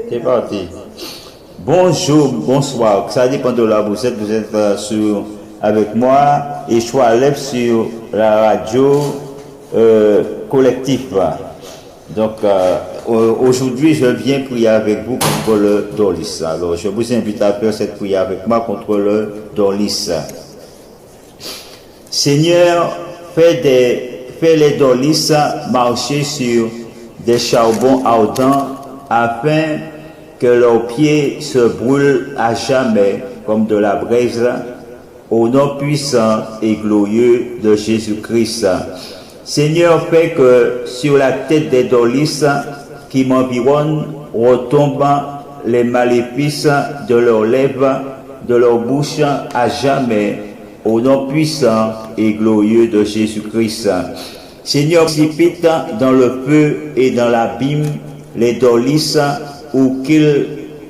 C'est parti. Bonjour, bonsoir. Ça dépend de là où vous êtes. Vous êtes avec moi et je suis à l'aise sur la radio collective. Donc aujourd'hui, je viens prier avec vous contre le Dorlis. Alors je vous invite à faire cette prière avec moi contre le Dorlis. Seigneur, fais les Dorlis marcher sur des charbons ardents afin que leurs pieds se brûlent à jamais comme de la braise, au nom puissant et glorieux de Jésus-Christ. Seigneur, fais que sur la tête des Dorlis qui m'environnent retombent les maléfices de leurs lèvres, de leur bouche à jamais, au nom puissant et glorieux de Jésus-Christ. Seigneur, précipite dans le feu et dans l'abîme les Dorlis pour qu'ils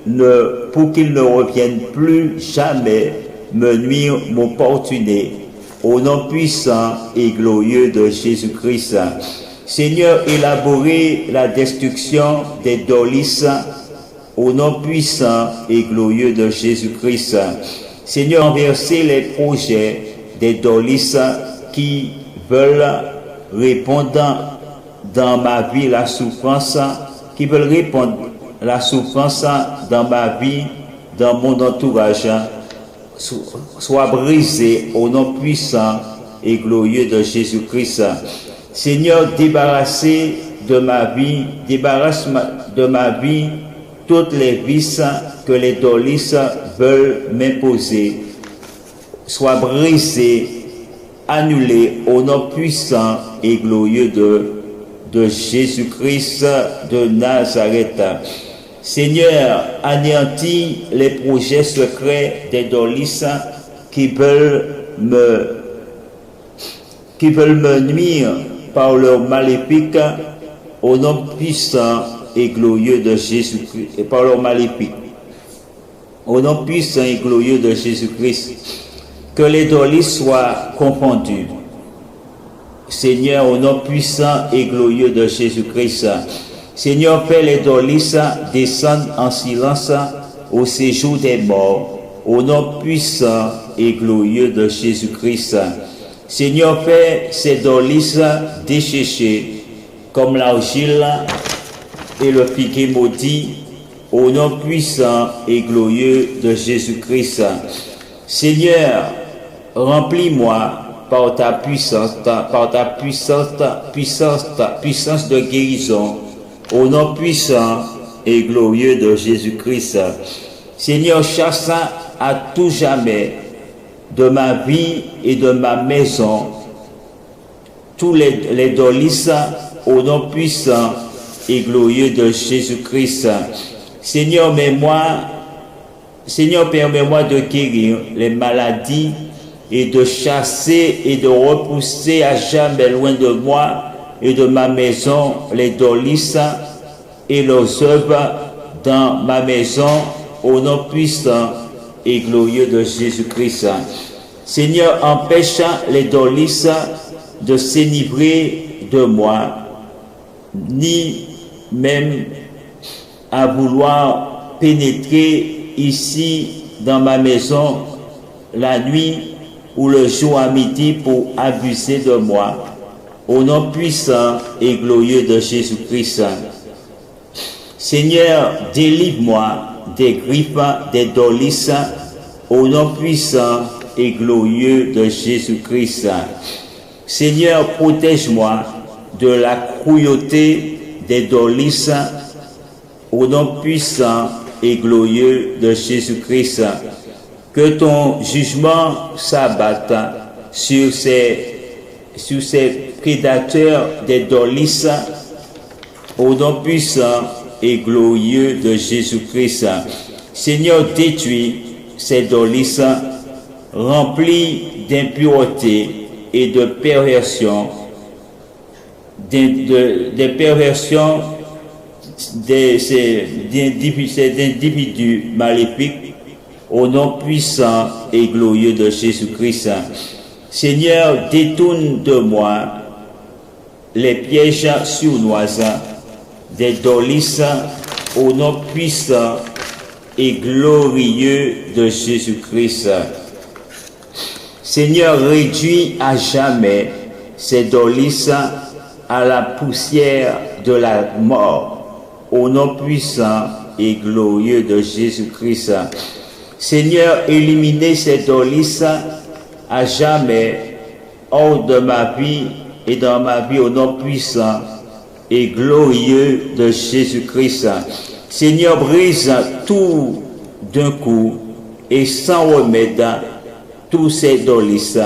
ne reviennent plus jamais me nuire, m'opportuner, au nom puissant et glorieux de Jésus-Christ. Seigneur, élaborez la destruction des Dorlis au nom puissant et glorieux de Jésus-Christ. Seigneur, renversez les projets des Dorlis qui veulent répondre dans ma vie la souffrance, qui veulent répondre la souffrance dans ma vie, dans mon entourage, soit brisée au nom puissant et glorieux de Jésus-Christ. Seigneur, débarrassez de ma vie, débarrasse de ma vie toutes les vices que les Dorlis veulent m'imposer, soit brisées, annulées au nom puissant et glorieux de Jésus-Christ de Nazareth. Seigneur, anéantis les projets secrets des Dorlis qui veulent me nuire par leur maléfique au nom puissant et glorieux de Jésus-Christ, et par leur maléfique. Au nom puissant et glorieux de Jésus-Christ, que les Dorlis soient confondus. Seigneur, au nom puissant et glorieux de Jésus-Christ, Seigneur, fais les Dorlis descendre en silence au séjour des morts, au nom puissant et glorieux de Jésus-Christ. Seigneur, fais ces Dorlis desséchés comme l'argile et le figuier maudit, au nom puissant et glorieux de Jésus-Christ. Seigneur, remplis-moi par ta puissance de guérison, au nom puissant et glorieux de Jésus-Christ. Seigneur, chasse à tout jamais de ma vie et de ma maison tous les Dorlis au nom puissant et glorieux de Jésus-Christ. Seigneur, permets-moi de guérir les maladies et de chasser et de repousser à jamais loin de moi et de ma maison les Dorlis et leurs œuvres dans ma maison au nom puissant et glorieux de Jésus-Christ. Seigneur, empêche les Dorlis de s'enivrer de moi, ni même à vouloir pénétrer ici dans ma maison la nuit ou le jour à midi pour abuser de moi, au nom puissant et glorieux de Jésus-Christ. Seigneur, délivre-moi des griffes des Dorlis au nom puissant et glorieux de Jésus-Christ. Seigneur, protège-moi de la cruauté des Dorlis au nom puissant et glorieux de Jésus-Christ. Que ton jugement s'abatte sur ces prédateurs des Dorlis au nom puissant et glorieux de Jésus-Christ. Seigneur, détruis ces Dorlis remplis d'impureté et de perversion, des perversions d'individus maléfiques au nom puissant et glorieux de Jésus-Christ. Seigneur, détourne de moi les pièges sournois des Dorlis au nom puissant et glorieux de Jésus-Christ. Seigneur, réduis à jamais ces dolis à la poussière de la mort, au nom puissant et glorieux de Jésus-Christ. Seigneur, éliminez ces dolis à jamais hors de ma vie et dans ma vie, au nom puissant et glorieux de Jésus-Christ. Seigneur, brise tout d'un coup et sans remède tous ces dolis,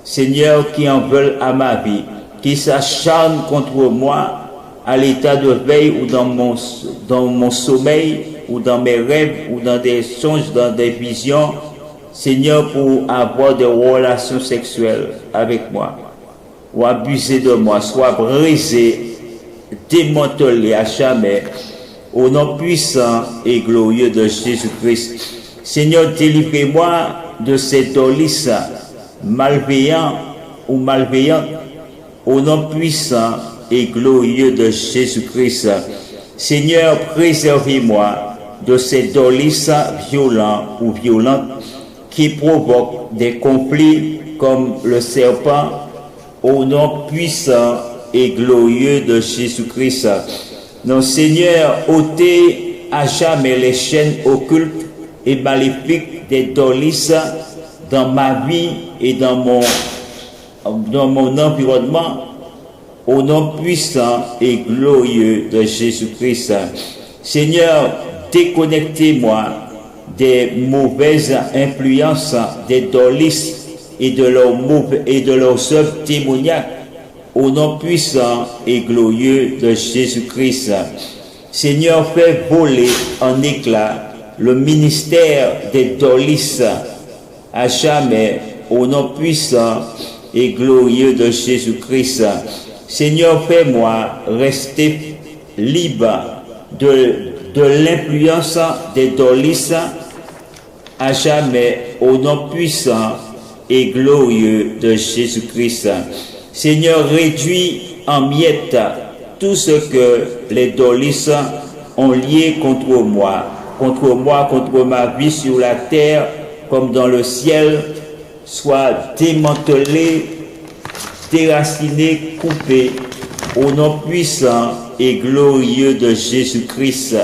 Seigneur, qui en veulent à ma vie, qui s'acharnent contre moi à l'état de veille ou dans mon sommeil ou dans mes rêves ou dans des songes, dans des visions, Seigneur, pour avoir des relations sexuelles avec moi ou abuser de moi, soit brisé, démantelé à jamais, au nom puissant et glorieux de Jésus-Christ. Seigneur, délivrez-moi de ces dolis malveillants ou malveillantes, au nom puissant et glorieux de Jésus-Christ. Seigneur, préservez-moi de ces dolis violents ou violentes qui provoquent des conflits comme le serpent, au nom puissant et glorieux de Jésus-Christ. Non, Seigneur, ôtez à jamais les chaînes occultes et maléfiques des dolis dans ma vie et dans mon environnement, au nom puissant et glorieux de Jésus-Christ. Seigneur, déconnectez-moi des mauvaises influences des dolis et de leurs œuvres démoniaques, au nom puissant et glorieux de Jésus-Christ. Seigneur, fais voler en éclats le ministère des dolis à jamais, au nom puissant et glorieux de Jésus-Christ. Seigneur, fais-moi rester libre de l'influence des dolis à jamais, au nom puissant et glorieux de Jésus-Christ. Seigneur, réduis en miettes tout ce que les dolis ont lié contre moi, contre ma vie sur la terre comme dans le ciel, soit démantelé, déraciné, coupé, au nom puissant et glorieux de Jésus-Christ.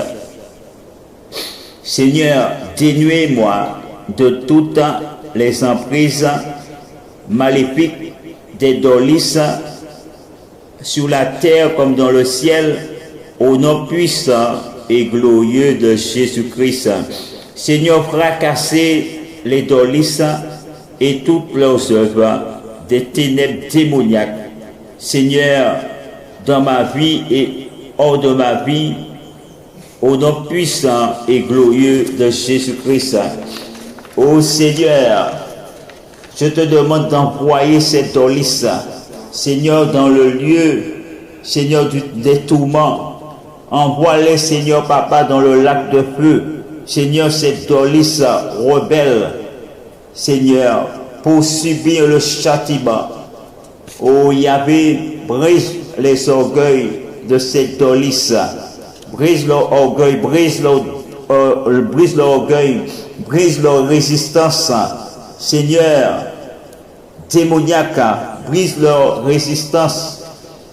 Seigneur, dénuez-moi de toutes les emprises maléfiques des dolis sur la terre comme dans le ciel, au nom puissant et glorieux de Jésus-Christ. Seigneur, fracassez les dolis et toutes leurs œuvres des ténèbres démoniaques. Seigneur, dans ma vie et hors de ma vie, au nom puissant et glorieux de Jésus-Christ. Ô Seigneur, je te demande d'envoyer ces dolis, Seigneur, dans le lieu, Seigneur, des tourments. Envoie-les, Seigneur, Papa, dans le lac de feu. Seigneur, ces dolis rebelles, Seigneur, pour subir le châtiment. Oh Yahvé, brise les orgueils de ces dolis. Brise leur orgueil, brise leur orgueil, brise leur résistance. Seigneur, démoniaque, brise leur résistance.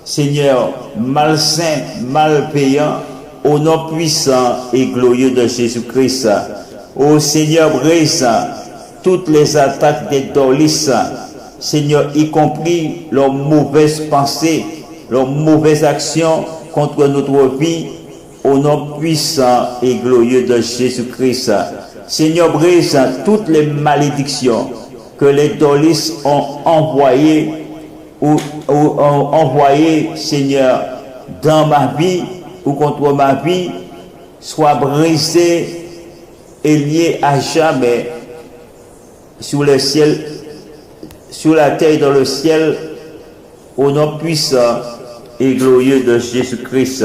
Seigneur, malsain, malveillant, au nom puissant et glorieux de Jésus-Christ. Ô Seigneur, brise toutes les attaques des dolis, Seigneur, y compris leurs mauvaises pensées, leurs mauvaises actions contre notre vie, au nom puissant et glorieux de Jésus-Christ. Seigneur, brise toutes les malédictions que les dolis ont envoyées Seigneur, dans ma vie ou contre ma vie, soit brisées et liées à jamais sur le ciel, sur la terre et dans le ciel, au nom puissant et glorieux de Jésus-Christ.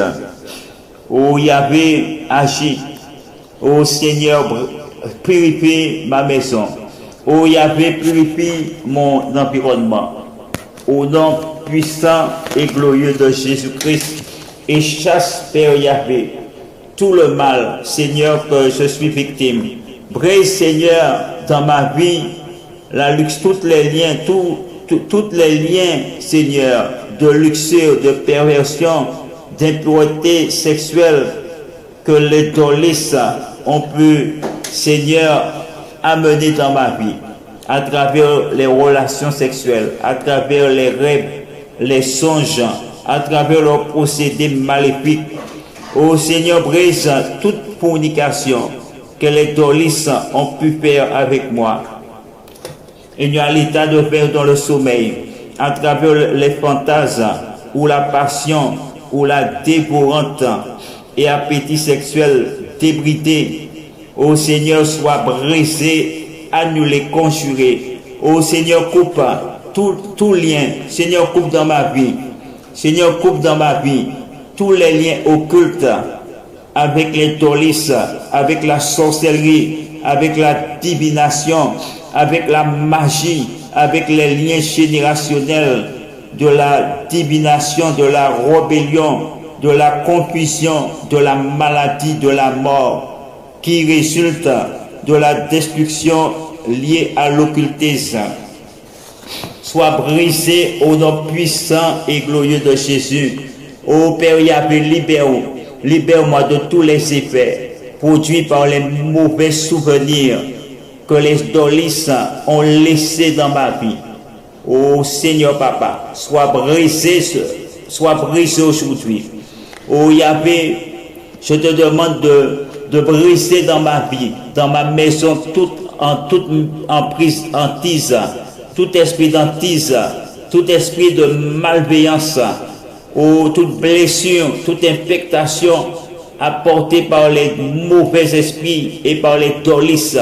Ô Yahvé, agis. Ô Seigneur, purifie ma maison. Ô Yahvé, purifie mon environnement. Au nom puissant et glorieux de Jésus-Christ, et chasse, Père Yahvé, tout le mal, Seigneur, que je suis victime. Brise, Seigneur, dans ma vie, toutes les liens, tous les liens, Seigneur, de luxure, de perversion, d'impureté sexuelle que les dolistes ont pu, Seigneur, amener dans ma vie, à travers les relations sexuelles, à travers les rêves, les songes, à travers leurs procédés maléfiques. Ô Seigneur, brise toute fornication que les dolistes ont pu faire avec moi. Il y a l'état de faire dans le sommeil, à travers les fantasmes, ou la passion, ou la dévorante et appétit sexuel débridé. Ô Seigneur, sois brisé, annulé, conjuré. Ô Seigneur, coupe tout lien. Seigneur, coupe dans ma vie. Seigneur, coupe dans ma vie tous les liens occultes avec les dolistes, avec la sorcellerie, avec la divination, avec la magie, avec les liens générationnels de la divination, de la rébellion, de la confusion, de la maladie, de la mort, qui résulte de la destruction liée à l'occultisme. Sois brisé au nom puissant et glorieux de Jésus. Ô Père Yahvé, libère-moi de tous les effets produits par les mauvais souvenirs que les dolistes ont laissés dans ma vie. Ô Seigneur Papa, sois brisé aujourd'hui. Ô Yahvé, je te demande de briser dans ma vie, dans ma maison, toute emprise, hantise, tout esprit d'hantise, tout esprit de malveillance, ou toute blessure, toute infectation apportée par les mauvais esprits et par les dolistes.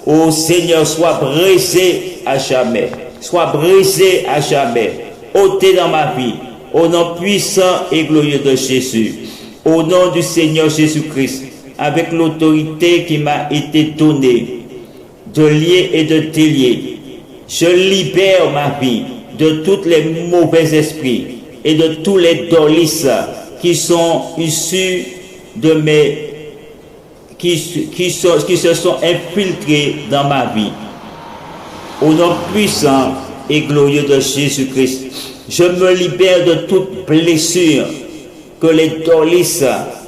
Ô Seigneur, sois brisé à jamais. Sois brisé à jamais. Ôté dans ma vie. Au nom puissant et glorieux de Jésus. Au nom du Seigneur Jésus-Christ. Avec l'autorité qui m'a été donnée. De lier et de délier. Je libère ma vie de tous les mauvais esprits et de tous les dolistes qui sont issus de qui se sont infiltrés dans ma vie. Au nom puissant et glorieux de Jésus-Christ, je me libère de toute blessure que les dolistes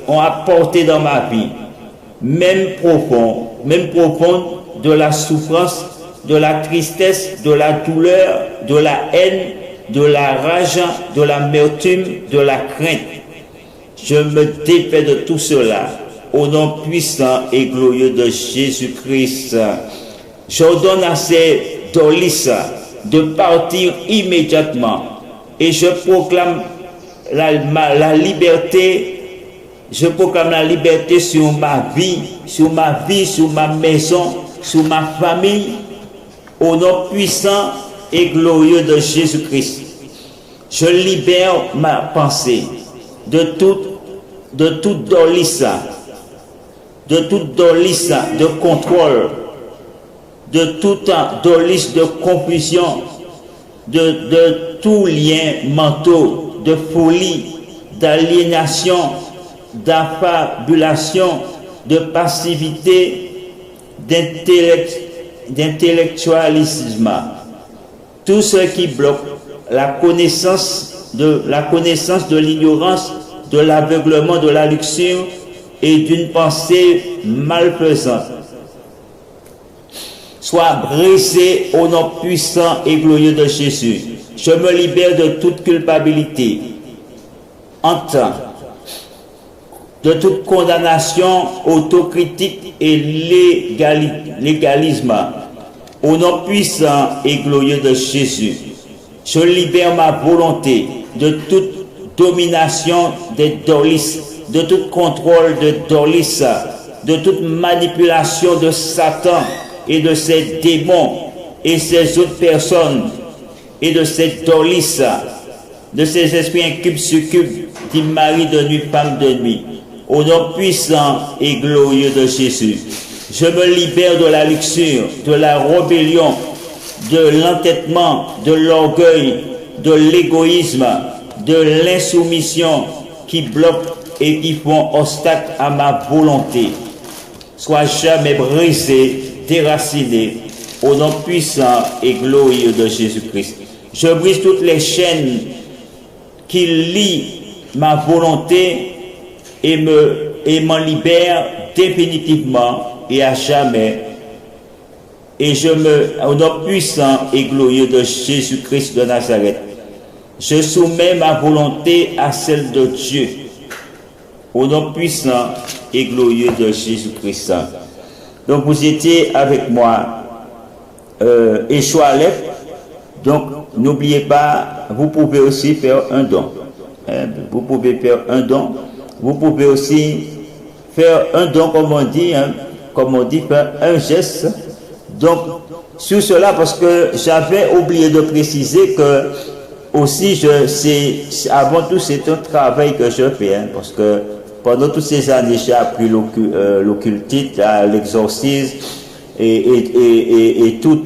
ont apportée dans ma vie, même profonde, de la souffrance, de la tristesse, de la douleur, de la haine, de la rage, de l'amertume, de la crainte. Je me défais de tout cela au nom puissant et glorieux de Jésus-Christ. J'ordonne à ces dolistes de partir immédiatement et je proclame la liberté. Je proclame la liberté sur ma vie, sur ma maison, sur ma famille, au nom puissant et glorieux de Jésus-Christ. Je libère ma pensée de toute dolisse, de contrôle, de toute dolisse de confusion, de tout lien mentaux, de folie, d'aliénation, d'affabulation, de passivité, d'intellectualisme. Tout ce qui bloque la connaissance de l'ignorance, de l'aveuglement, de la luxure et d'une pensée malfaisante soit brisé au nom puissant et glorieux de Jésus. Je me libère de toute culpabilité, honte, de toute condamnation, autocritique et légalisme. Au nom puissant et glorieux de Jésus, je libère ma volonté de toute domination des dolistes, de tout contrôle de dolistes, de toute manipulation de Satan et de ses démons et ses autres personnes et de ces dolistes, de ces esprits incubes, succubes, dit mari de nuit, femme de nuit. Au nom puissant et glorieux de Jésus, je me libère de la luxure, de la rébellion, de l'entêtement, de l'orgueil, de l'égoïsme, de l'insoumission qui bloque et qui font obstacle à ma volonté soient jamais brisés, déracinés, au nom puissant et glorieux de Jésus-Christ. Je brise toutes les chaînes qui lient ma volonté et m'en libère définitivement et à jamais. Et au nom puissant et glorieux de Jésus-Christ de Nazareth, je soumets ma volonté à celle de Dieu. Au nom puissant et glorieux de Jésus-Christ. Donc vous étiez avec moi, Échoalep. Donc n'oubliez pas, vous pouvez aussi faire un don. Vous pouvez faire un don. Vous pouvez aussi faire un don, comme on dit, faire un geste. Donc, sur cela, parce que j'avais oublié de préciser que aussi, avant tout, c'est un travail que je fais, hein, parce que pendant toutes ces années, j'ai appris l'occultisme, l'exorcisme et tout,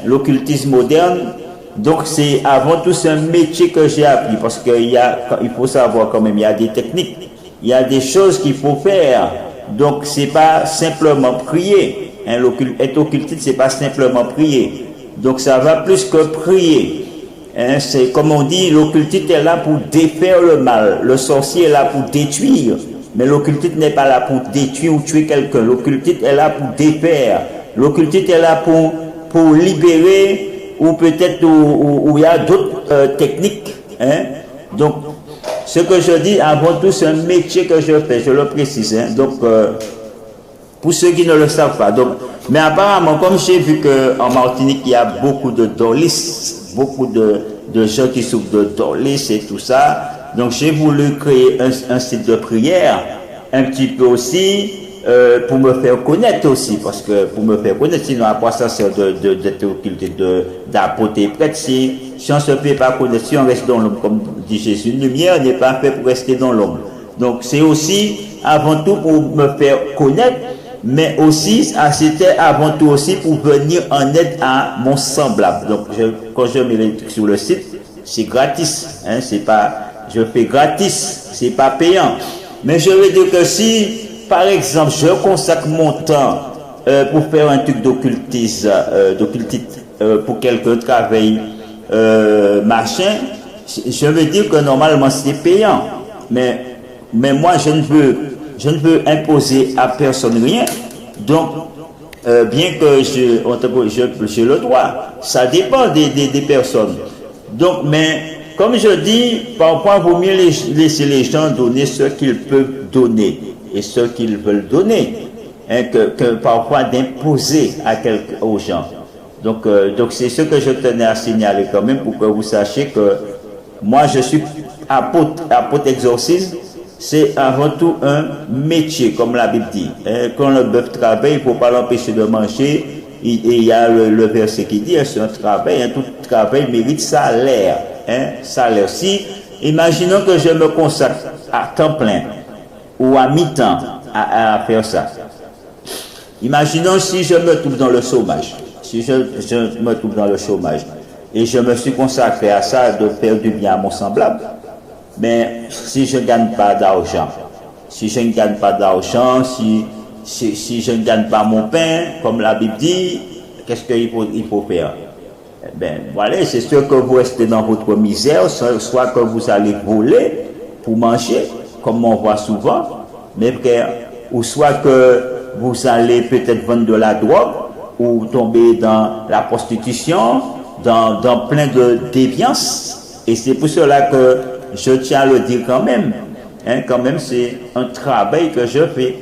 l'occultisme moderne. Donc, c'est avant tout un métier que j'ai appris, parce qu'il faut savoir quand même, il y a des techniques, il y a des choses qu'il faut faire. Donc, c'est pas simplement prier. Hein, être occultiste, c'est pas simplement prier. Donc, ça va plus que prier. Hein, c'est comme on dit, l'occultiste est là pour défaire le mal. Le sorcier est là pour détruire. Mais l'occultiste n'est pas là pour détruire ou tuer quelqu'un. L'occultiste est là pour défaire. L'occultiste est là pour libérer, ou peut-être où il y a d'autres techniques. Hein. Donc, ce que je dis, avant tout, c'est un métier que je fais, je le précise. Hein. Donc, pour ceux qui ne le savent pas. Donc, mais apparemment, comme j'ai vu qu'en Martinique, il y a beaucoup de dolis, beaucoup de gens qui souffrent de dolis et tout ça. Donc, j'ai voulu créer un site de prière, un petit peu aussi, pour me faire connaître aussi. Parce que pour me faire connaître, sinon, à quoi ça sert d'être occulté, d'apporter prêtre, si on ne se fait pas connaître, si on reste dans l'ombre, comme dit Jésus, une lumière n'est pas faite pour rester dans l'ombre. Donc, c'est aussi, avant tout, pour me faire connaître, mais aussi, c'était avant tout aussi pour venir en aide à mon semblable. Donc, quand je mets les trucs sur le site, c'est gratis. Hein, c'est pas, je fais gratis, c'est pas payant. Mais je veux dire que si, par exemple, je consacre mon temps pour faire un truc d'occultisme, pour quelqu'un travaille, machin, je veux dire que normalement c'est payant. Mais moi, je ne veux imposer à personne rien. Donc, bien que j'ai le droit, ça dépend des personnes. Donc, mais comme je dis, parfois, il vaut mieux laisser les gens donner ce qu'ils peuvent donner et ce qu'ils veulent donner, hein, que parfois d'imposer aux gens. Donc c'est ce que je tenais à signaler quand même, pour que vous sachiez que moi, je suis apôtre exorciste. C'est avant tout un métier, comme la Bible dit. Quand le bœuf travaille, il ne faut pas l'empêcher de manger. Et il y a le verset qui dit, c'est un travail, tout travail mérite salaire. Salaire. Si, imaginons que je me consacre à temps plein ou à mi-temps à faire ça. Imaginons si je me trouve dans le chômage. Si je me trouve dans le chômage et je me suis consacré à ça, de faire du bien à mon semblable. Mais si je ne gagne pas d'argent, si je ne gagne pas mon pain, comme la Bible dit, qu'est-ce qu'il faut faire? Eh bien, voilà, c'est sûr que vous restez dans votre misère, soit que vous allez voler pour manger, comme on voit souvent, mes frères, ou soit que vous allez peut-être vendre de la drogue, ou tomber dans la prostitution, dans plein de déviances. Et c'est pour cela que je tiens à le dire quand même. Hein, quand même, c'est un travail que je fais.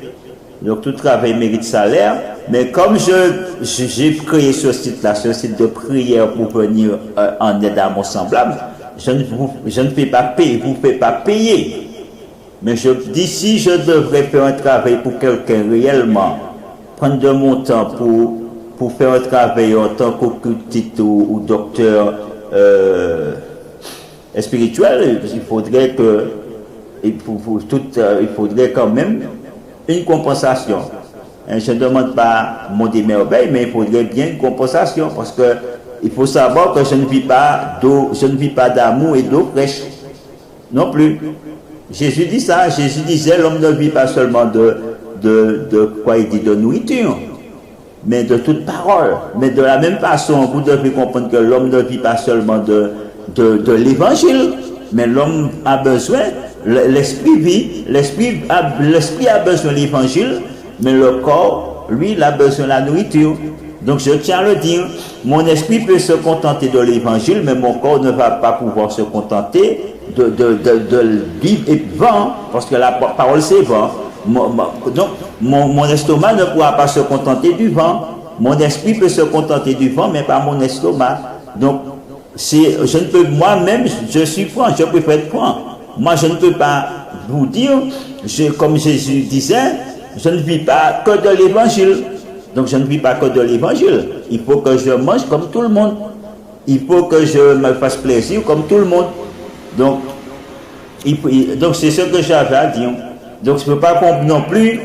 Donc, tout travail mérite salaire. Mais comme j'ai créé ce site-là, ce site de prière pour venir en aide à mon semblable, je ne fais pas payer, vous ne faites pas payer. Mais je dis, si je devrais faire un travail pour quelqu'un réellement, prendre de mon temps pour faire un travail en tant qu'occultiste ou docteur spirituel, il faudrait quand même une compensation. Je ne demande pas mon merveille, mais il faudrait bien une compensation, parce que il faut savoir que je ne vis pas d'amour et d'eau fraîche. Non plus. Jésus dit ça. Jésus disait, l'homme ne vit pas seulement de quoi il dit, de nourriture, mais de toute parole. Mais de la même façon, vous devez comprendre que l'homme ne vit pas seulement de l'évangile, mais l'homme a besoin, l'esprit vit, l'esprit a besoin de l'évangile, mais le corps, lui, il a besoin de la nourriture. Donc je tiens à le dire, mon esprit peut se contenter de l'évangile, mais mon corps ne va pas pouvoir se contenter de vivre et vent, parce que la parole c'est vent. Donc mon estomac ne pourra pas se contenter du vent. Mon esprit peut se contenter du vent, mais pas mon estomac. Donc je ne peux, moi-même, je suis franc, je préfère être franc. Moi, je ne peux pas vous dire, comme Jésus disait, je ne vis pas que de l'évangile. Donc, je ne vis pas que de l'évangile. Il faut que je mange comme tout le monde. Il faut que je me fasse plaisir comme tout le monde. Donc, c'est ce que j'avais à dire. Donc, je ne peux pas comprendre non plus.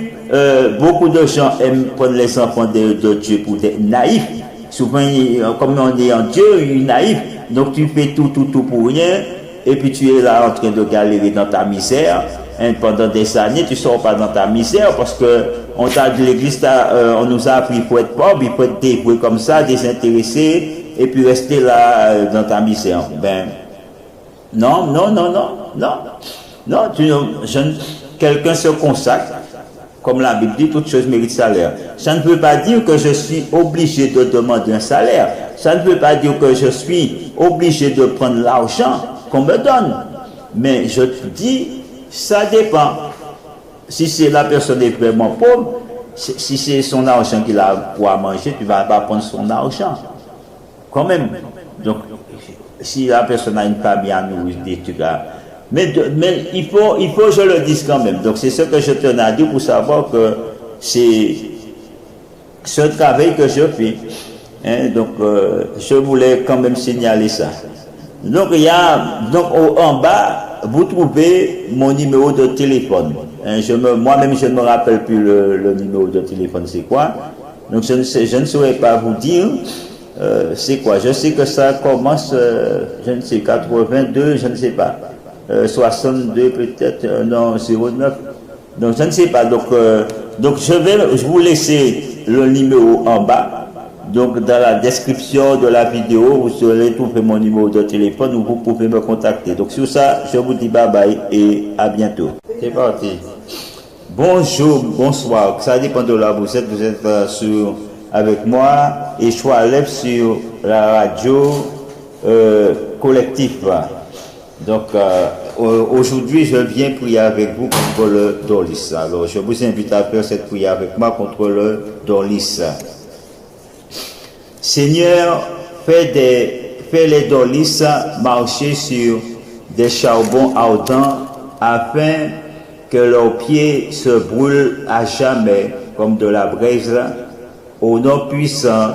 Beaucoup de gens aiment prendre les enfants de Dieu pour des naïfs. Souvent, comme on est en Dieu, il est naïf. Donc, tu fais tout pour rien. Et puis, tu es là en train de galérer dans ta misère. Pendant des années, tu ne sors pas dans ta misère parce que on t'a dit, l'église, on nous a appris pour être pauvre, il faut être dévoué comme ça, désintéressé, et puis rester là dans ta misère. Ben, non. Quelqu'un se consacre, comme la Bible dit, toute chose mérite salaire. Ça ne veut pas dire que je suis obligé de demander un salaire. Ça ne veut pas dire que je suis obligé de prendre l'argent qu'on me donne. Mais je te dis, ça dépend. Si c'est la personne est vraiment pauvre, si c'est son argent qu'il a pour manger, tu ne vas pas prendre son argent. Quand même. Donc, si la personne a une famille à nourrir, tu vas. Mais il faut, je le dise quand même. Donc, c'est ce que je tenais à dire pour savoir que c'est ce travail que je fais. Hein, donc, je voulais quand même signaler ça. Donc, en bas, vous trouvez mon numéro de téléphone. Hein, moi-même, je ne me rappelle plus le numéro de téléphone, c'est quoi. Donc, je ne saurais pas vous dire c'est quoi. Je sais que ça commence, je ne sais, 82, je ne sais pas. 62 peut-être, non, 09. Donc, je ne sais pas. Donc je vais vous laisser le numéro en bas. Donc, dans la description de la vidéo, vous saurez trouver mon numéro de téléphone où vous pouvez me contacter. Donc, sur ça, je vous dis bye bye et à bientôt. C'est parti. Bonjour, bonsoir. Ça dépend de là où vous êtes. Vous êtes avec moi et Choix Lève sur la radio collectif. Donc, aujourd'hui, je viens prier avec vous contre le Dorlis. Alors, je vous invite à faire cette prière avec moi contre le Dorlis. Seigneur, fais les Dorlis marcher sur des charbons ardents afin que leurs pieds se brûlent à jamais comme de la braise au nom puissant